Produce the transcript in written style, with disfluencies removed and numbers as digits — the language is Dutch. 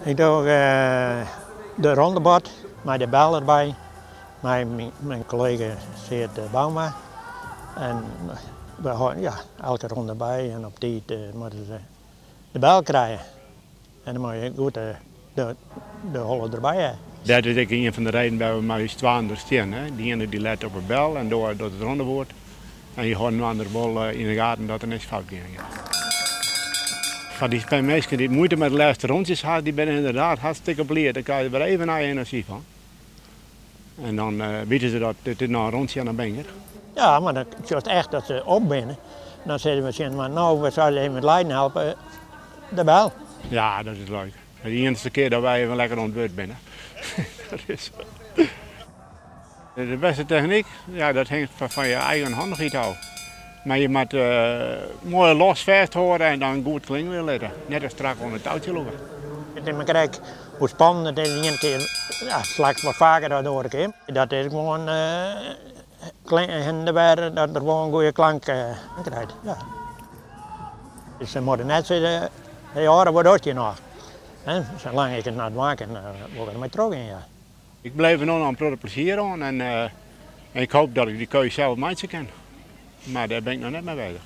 Ik doe de rondebord met de bel erbij. Mijn collega zit Bauma. En we houden elke ronde bij en op die moeten ze de bel krijgen. En dan moet je goed de holle erbij hebben. Dat is een van de redenen waar we maar eens 200 staan. Die ene die let op een bel en door het rondeboord. En je houdt een andere bal in de gaten dat er niks fout gaat. Van die mensen die moeite met de laatste rondjes hadden, die zijn inderdaad hartstikke blij. Daar kan je er even naar energie van. En dan weten ze dat dit nou een rondje aan de benger. Ja, maar dan is het echt dat ze opbinnen. Dan zeggen we maar nou, we zullen even met Leiden helpen. De bel. Ja, dat is leuk. De eerste keer dat wij even lekker ontbeurd binnen. Dat is... De beste techniek, ja, dat hangt van je eigen handigheid af. Maar je moet mooi los vasthouden en dan goed kling weer letten. Net als strak onder het touwtje lopen. Je krijgt hoe spannend het is, een keer slag wat vaker door de keer. Dat is gewoon dat er gewoon een goede klank krijgt. Ja. Dus ze moeten net zeggen, ja, wat doet je nog? En zolang ik het naar het maken, word ik er mee terug in. Ja. Ik blijf er nog aan het plezier aan en ik hoop dat ik die keuze zelf maken kan. Maar daar ben ik nog net mee bezig.